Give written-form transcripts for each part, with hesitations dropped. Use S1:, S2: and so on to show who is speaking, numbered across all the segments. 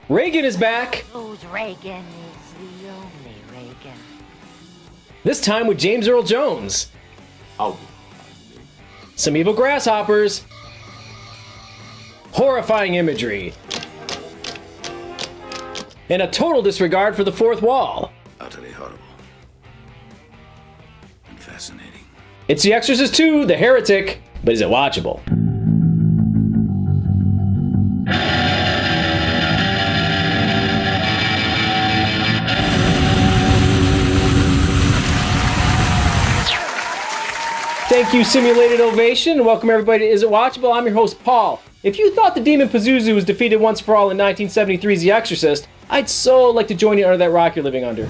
S1: Regan is back!
S2: Who's Regan is the only Regan.
S1: This time with James Earl Jones.
S3: Oh.
S1: Some evil grasshoppers. Horrifying imagery. And a total disregard for the fourth wall.
S3: Utterly horrible. And fascinating.
S1: It's The Exorcist II, The Heretic, but is it watchable? Thank you, Simulated Ovation, and welcome everybody to Is It Watchable? I'm your host, Paul. If you thought the demon Pazuzu was defeated once for all in 1973's The Exorcist, I'd so like to join you under that rock you're living under.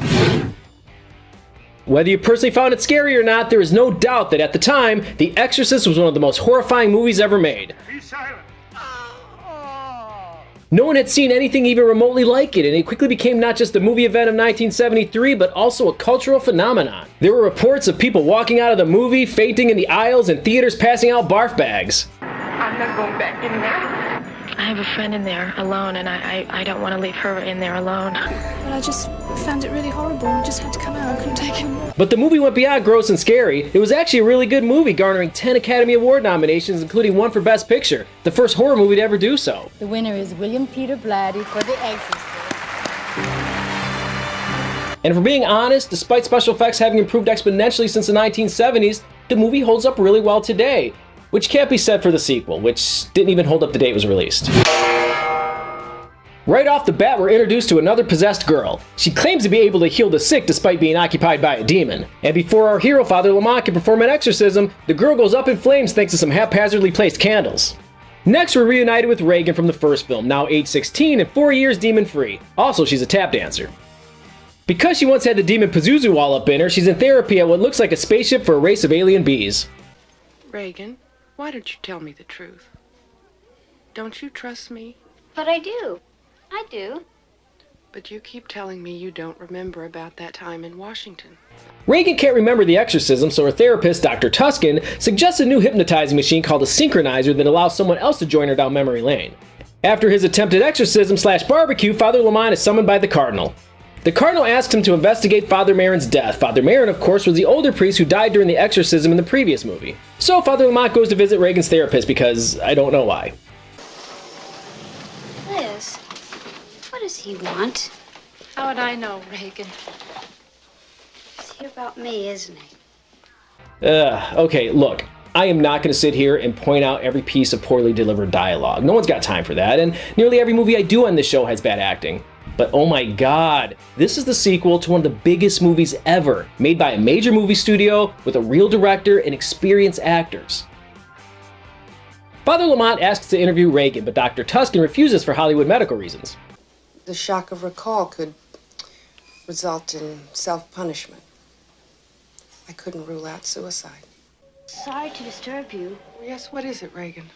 S1: Whether you personally found it scary or not, there is no doubt that at the time, The Exorcist was one of the most horrifying movies ever made.
S3: Be silent.
S1: No one had seen anything even remotely like it, and it quickly became not just a movie event of 1973, but also a cultural phenomenon. There were reports of people walking out of the movie, fainting in the aisles, and theaters passing out barf bags.
S4: I'm not going back in there.
S5: I have a friend in there alone, and I don't want to leave her in there alone.
S6: But I just found it really horrible. We just had to come out. I couldn't take it more.
S1: But the movie went beyond gross and scary. It was actually a really good movie, garnering 10 Academy Award nominations, including one for Best Picture, the first horror movie to ever do so.
S7: The winner is William Peter Blatty for The Exorcist.
S1: And if we're being honest, despite special effects having improved exponentially since the 1970s, the movie holds up really well today. Which can't be said for the sequel, which didn't even hold up the date it was released. Right off the bat, we're introduced to another possessed girl. She claims to be able to heal the sick despite being occupied by a demon. And before our hero, Father Lamont, can perform an exorcism, the girl goes up in flames thanks to some haphazardly placed candles. Next, we're reunited with Regan from the first film, now age 16 and 4 years demon-free. Also, she's a tap dancer. Because she once had the demon Pazuzu all up in her, she's in therapy at what looks like a spaceship for a race of alien bees.
S4: Regan, why don't you tell me the truth? Don't you trust me?
S8: But I do. I do.
S4: But you keep telling me you don't remember about that time in Washington.
S1: Regan can't remember the exorcism, so her therapist, Dr. Tuscan, suggests a new hypnotizing machine called a synchronizer that allows someone else to join her down memory lane. After his attempted exorcism/barbecue, Father Lamont is summoned by the Cardinal. The Cardinal asks him to investigate Father Merrin's death. Father Merrin, of course, was the older priest who died during the exorcism in the previous movie. So Father Lamont goes to visit Regan's therapist because I don't know why.
S8: Liz, what does he want?
S4: How would I know, Regan?
S8: It's here about me, isn't he?
S1: Okay, look. I am not going to sit here and point out every piece of poorly delivered dialogue. No one's got time for that, and nearly every movie I do on this show has bad acting. But oh my god, this is the sequel to one of the biggest movies ever, made by a major movie studio with a real director and experienced actors. Father Lamont asks to interview Regan, but Dr. Tuscan refuses for Hollywood medical reasons.
S9: The shock of recall could result in self-punishment. I couldn't rule out suicide.
S8: Sorry to disturb you.
S4: Yes, what is it, Regan?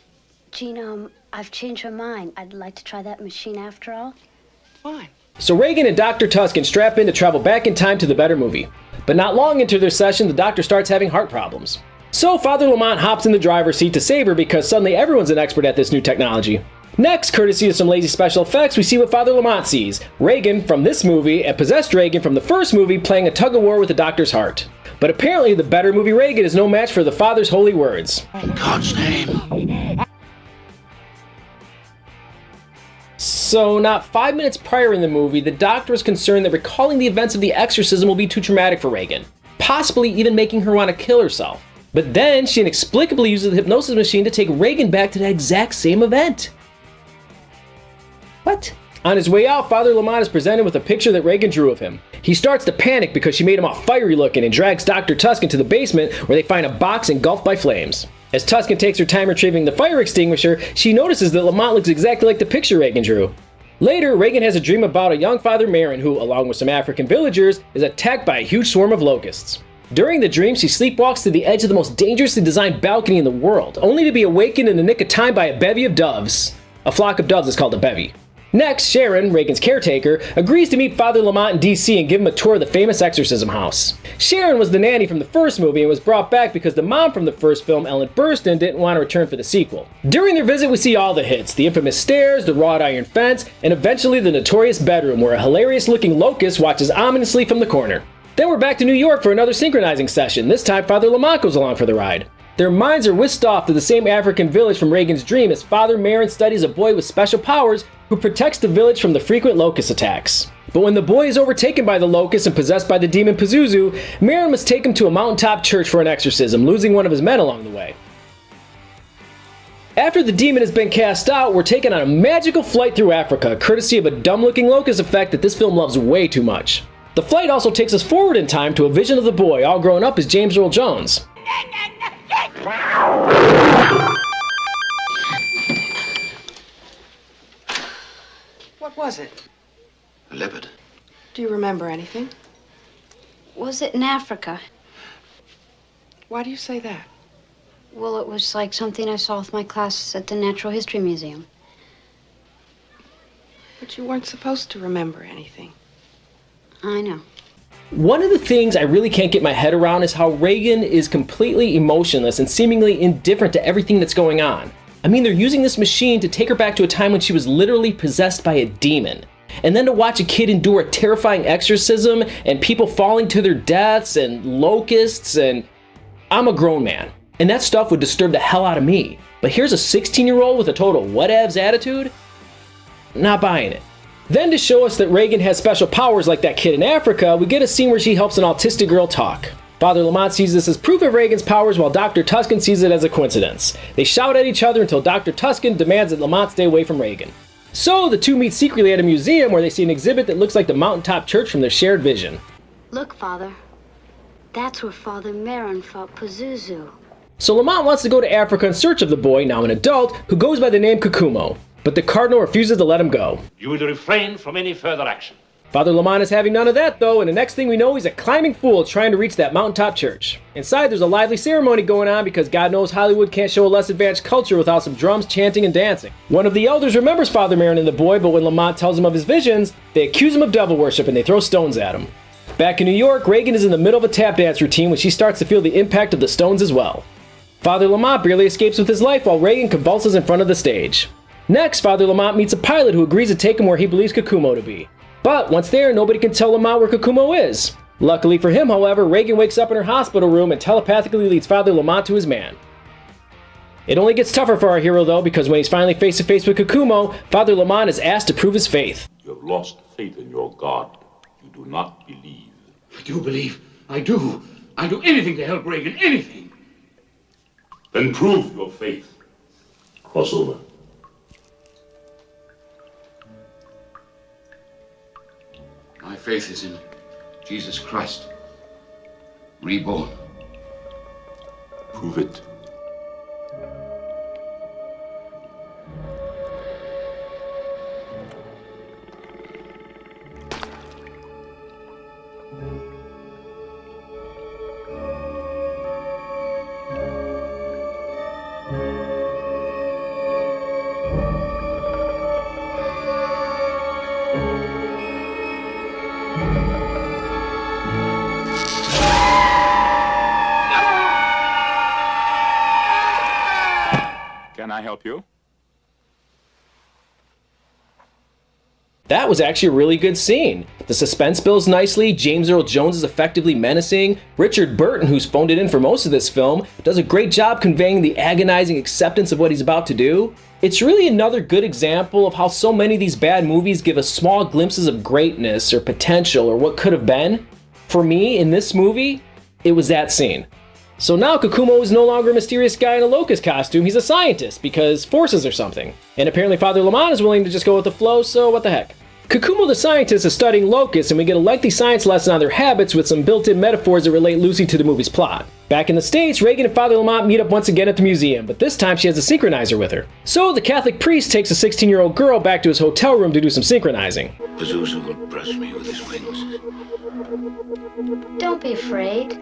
S8: Gene, I've changed my mind. I'd like to try that machine after all.
S4: Fine.
S1: So Regan and Dr. Tuscan strap in to travel back in time to the better movie. But not long into their session, the doctor starts having heart problems. So Father Lamont hops in the driver's seat to save her because suddenly everyone's an expert at this new technology. Next, courtesy of some lazy special effects, we see what Father Lamont sees. Regan from this movie and possessed Regan from the first movie playing a tug-of-war with the doctor's heart. But apparently the better movie Regan is no match for the Father's holy words.
S3: In God's name.
S1: So not 5 minutes prior in the movie, the doctor is concerned that recalling the events of the exorcism will be too traumatic for Regan, possibly even making her want to kill herself. But then she inexplicably uses the hypnosis machine to take Regan back to that exact same event. What? On his way out, Father Lamont is presented with a picture that Regan drew of him. He starts to panic because she made him all fiery looking and drags Dr. Tuscan to the basement where they find a box engulfed by flames. As Tuscan takes her time retrieving the fire extinguisher, she notices that Lamont looks exactly like the picture Regan drew. Later, Regan has a dream about a young Father Merrin who, along with some African villagers, is attacked by a huge swarm of locusts. During the dream, she sleepwalks to the edge of the most dangerously designed balcony in the world, only to be awakened in the nick of time by a bevy of doves. A flock of doves is called a bevy. Next, Sharon, Regan's caretaker, agrees to meet Father Lamont in DC and give him a tour of the famous exorcism house. Sharon was the nanny from the first movie and was brought back because the mom from the first film, Ellen Burstyn, didn't want to return for the sequel. During their visit, we see all the hits: the infamous stairs, the wrought iron fence, and eventually the notorious bedroom where a hilarious-looking locust watches ominously from the corner. Then we're back to New York for another synchronizing session. This time, Father Lamont goes along for the ride. Their minds are whisked off to the same African village from Regan's dream as Father Merrin studies a boy with special powers who protects the village from the frequent locust attacks. But when the boy is overtaken by the locust and possessed by the demon Pazuzu, Merrin must take him to a mountaintop church for an exorcism, losing one of his men along the way. After the demon has been cast out, we're taken on a magical flight through Africa, courtesy of a dumb-looking locust effect that this film loves way too much. The flight also takes us forward in time to a vision of the boy, all grown up as James Earl Jones.
S4: What was it?
S3: A leopard.
S4: Do you remember anything?
S8: Was it in Africa?
S4: Why do you say that?
S8: Well, it was like something I saw with my class at the Natural History Museum.
S4: But you weren't supposed to remember anything.
S8: I know.
S1: One of the things I really can't get my head around is how Regan is completely emotionless and seemingly indifferent to everything that's going on. I mean, they're using this machine to take her back to a time when she was literally possessed by a demon. And then to watch a kid endure a terrifying exorcism and people falling to their deaths and locusts, and I'm a grown man. And that stuff would disturb the hell out of me. But here's a 16-year-old with a total whatevs attitude? Not buying it. Then to show us that Regan has special powers like that kid in Africa, we get a scene where she helps an autistic girl talk. Father Lamont sees this as proof of Regan's powers while Dr. Tuscan sees it as a coincidence. They shout at each other until Dr. Tuscan demands that Lamont stay away from Regan. So the two meet secretly at a museum where they see an exhibit that looks like the mountaintop church from their shared vision.
S8: Look, Father. That's where Father Merrin fought Pazuzu.
S1: So Lamont wants to go to Africa in search of the boy, now an adult, who goes by the name Kokumo. But the cardinal refuses to let him go.
S10: You will refrain from any further action.
S1: Father Lamont is having none of that though, and the next thing we know, he's a climbing fool trying to reach that mountaintop church. Inside, there's a lively ceremony going on because God knows Hollywood can't show a less advanced culture without some drums, chanting, and dancing. One of the elders remembers Father Merrin and the boy, but when Lamont tells him of his visions, they accuse him of devil worship and they throw stones at him. Back in New York, Regan is in the middle of a tap dance routine when she starts to feel the impact of the stones as well. Father Lamont barely escapes with his life while Regan convulses in front of the stage. Next, Father Lamont meets a pilot who agrees to take him where he believes Kokumo to be. But once there, nobody can tell Lamont where Kokumo is. Luckily for him, however, Regan wakes up in her hospital room and telepathically leads Father Lamont to his man. It only gets tougher for our hero though, because when he's finally face to face with Kokumo, Father Lamont is asked to prove his faith.
S10: You have lost faith in your God. You do not believe.
S3: I do believe. I do. I'd do anything to help Regan. Anything.
S10: Then prove your faith. Cross over.
S3: My faith is in Jesus Christ, reborn.
S10: Prove it.
S11: Can I help you?
S1: That was actually a really good scene. The suspense builds nicely, James Earl Jones is effectively menacing, Richard Burton, who's phoned it in for most of this film, does a great job conveying the agonizing acceptance of what he's about to do. It's really another good example of how so many of these bad movies give us small glimpses of greatness or potential or what could have been. For me, in this movie, it was that scene. So now Kokumo is no longer a mysterious guy in a locust costume, he's a scientist, because forces or something. And apparently Father Lamont is willing to just go with the flow, so what the heck. Kokumo the scientist is studying locusts, and we get a lengthy science lesson on their habits with some built-in metaphors that relate loosely to the movie's plot. Back in the States, Regan and Father Lamont meet up once again at the museum, but this time she has a synchronizer with her. So the Catholic priest takes a 16-year-old girl back to his hotel room to do some synchronizing.
S3: Pazuzu will brush me with his wings.
S8: Don't be afraid.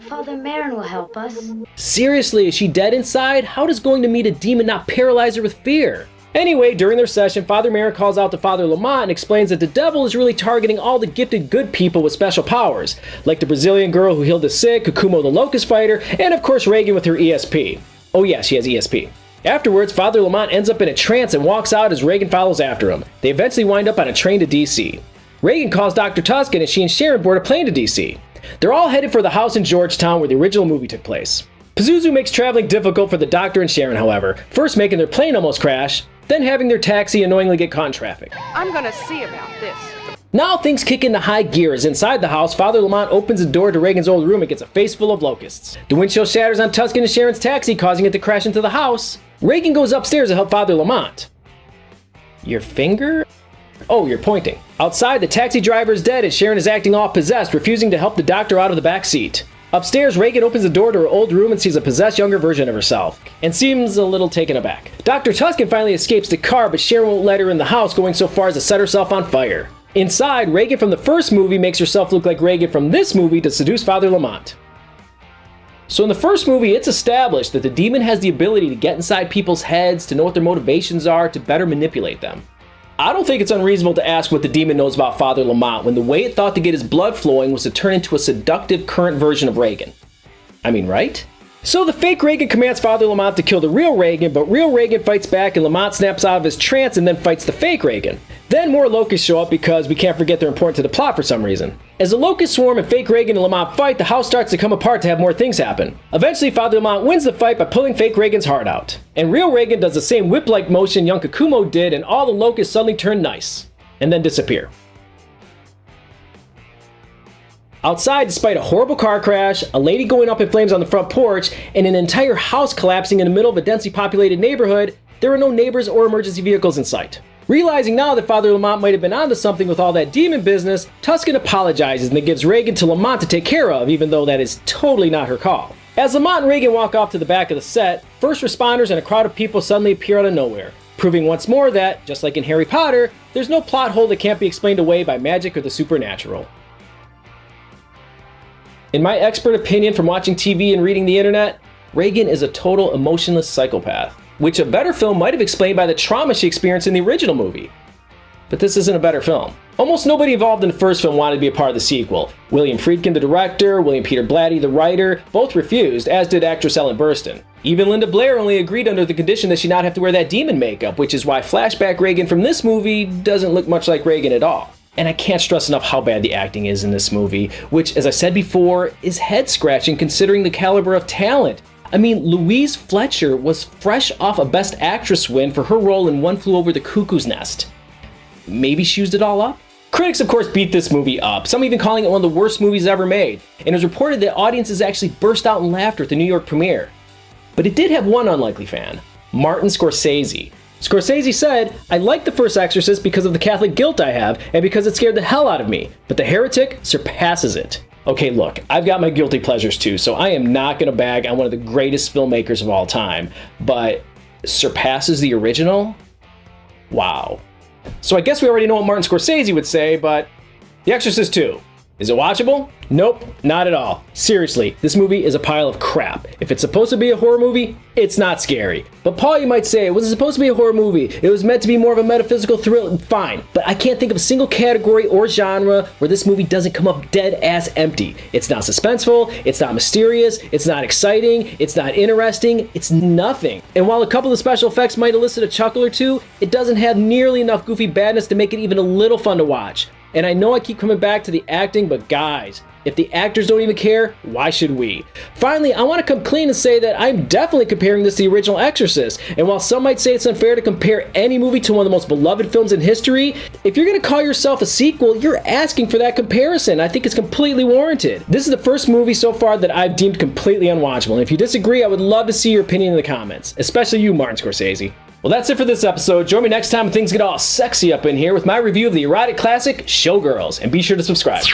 S8: Father Merrin will help us.
S1: Seriously, is she dead inside? How does going to meet a demon not paralyze her with fear? Anyway, during their session, Father Merrin calls out to Father Lamont and explains that the devil is really targeting all the gifted good people with special powers, like the Brazilian girl who healed the sick, Kukumo the locust fighter, and of course Regan with her ESP. Oh yeah, she has ESP. Afterwards, Father Lamont ends up in a trance and walks out as Regan follows after him. They eventually wind up on a train to DC. Regan calls Dr. Tuscan and she and Sharon board a plane to DC. They're all headed for the house in Georgetown where the original movie took place. Pazuzu makes traveling difficult for the Doctor and Sharon, however, first making their plane almost crash, then having their taxi annoyingly get caught in traffic.
S4: I'm gonna see about this.
S1: Now things kick into high gear as inside the house, Father Lamont opens the door to Regan's old room and gets a face full of locusts. The windshield shatters on Tuscan and Sharon's taxi, causing it to crash into the house. Regan goes upstairs to help Father Lamont. Your finger? Oh, you're pointing. Outside, the taxi driver is dead and Sharon is acting all possessed, refusing to help the Doctor out of the back seat. Upstairs, Regan opens the door to her old room and sees a possessed younger version of herself, and seems a little taken aback. Dr. Tuscan finally escapes the car, but Sharon won't let her in the house, going so far as to set herself on fire. Inside, Regan from the first movie makes herself look like Regan from this movie to seduce Father Lamont. So in the first movie, it's established that the demon has the ability to get inside people's heads, to know what their motivations are, to better manipulate them. I don't think it's unreasonable to ask what the demon knows about Father Lamont when the way it thought to get his blood flowing was to turn into a seductive current version of Regan. I mean, right? So the fake Regan commands Father Lamont to kill the real Regan, but real Regan fights back and Lamont snaps out of his trance and then fights the fake Regan. Then more locusts show up because we can't forget they're important to the plot for some reason. As the locusts swarm and fake Regan and Lamont fight, the house starts to come apart to have more things happen. Eventually, Father Lamont wins the fight by pulling fake Regan's heart out. And real Regan does the same whip-like motion young Kukumo did, and all the locusts suddenly turn nice. And then disappear. Outside, despite a horrible car crash, a lady going up in flames on the front porch, and an entire house collapsing in the middle of a densely populated neighborhood, there are no neighbors or emergency vehicles in sight. Realizing now that Father Lamont might have been onto something with all that demon business, Tuscan apologizes and then gives Regan to Lamont to take care of, even though that is totally not her call. As Lamont and Regan walk off to the back of the set, first responders and a crowd of people suddenly appear out of nowhere, proving once more that, just like in Harry Potter, there's no plot hole that can't be explained away by magic or the supernatural. In my expert opinion from watching TV and reading the internet, Regan is a total emotionless psychopath, which a better film might have explained by the trauma she experienced in the original movie. But this isn't a better film. Almost nobody involved in the first film wanted to be a part of the sequel. William Friedkin, the director, William Peter Blatty, the writer, both refused, as did actress Ellen Burstyn. Even Linda Blair only agreed under the condition that she not have to wear that demon makeup, which is why flashback Regan from this movie doesn't look much like Regan at all. And I can't stress enough how bad the acting is in this movie, which, as I said before, is head-scratching considering the caliber of talent. I mean, Louise Fletcher was fresh off a Best Actress win for her role in One Flew Over the Cuckoo's Nest. Maybe she used it all up? Critics, of course, beat this movie up, some even calling it one of the worst movies ever made, and it was reported that audiences actually burst out in laughter at the New York premiere. But it did have one unlikely fan, Martin Scorsese. Scorsese said, "I liked the first Exorcist because of the Catholic guilt I have, and because it scared the hell out of me, but the Heretic surpasses it." Okay, look, I've got my guilty pleasures too, so I am not gonna bag on one of the greatest filmmakers of all time, but surpasses the original? Wow. So I guess we already know what Martin Scorsese would say, but The Exorcist II. Is it watchable? Nope, not at all. Seriously, this movie is a pile of crap. If it's supposed to be a horror movie, it's not scary. But Paul, you might say, was it supposed to be a horror movie? It was meant to be more of a metaphysical thrill. Fine, but I can't think of a single category or genre where this movie doesn't come up dead ass empty. It's not suspenseful, it's not mysterious, it's not exciting, it's not interesting, it's nothing. And while a couple of special effects might elicit a chuckle or two, it doesn't have nearly enough goofy badness to make it even a little fun to watch. And I know I keep coming back to the acting, but guys, if the actors don't even care, why should we? Finally, I want to come clean and say that I'm definitely comparing this to the original Exorcist, and while some might say it's unfair to compare any movie to one of the most beloved films in history, if you're going to call yourself a sequel, you're asking for that comparison. I think it's completely warranted. This is the first movie so far that I've deemed completely unwatchable, and if you disagree, I would love to see your opinion in the comments, especially you, Martin Scorsese. Well, that's it for this episode. Join me next time when things get all sexy up in here with my review of the erotic classic, Showgirls, and be sure to subscribe.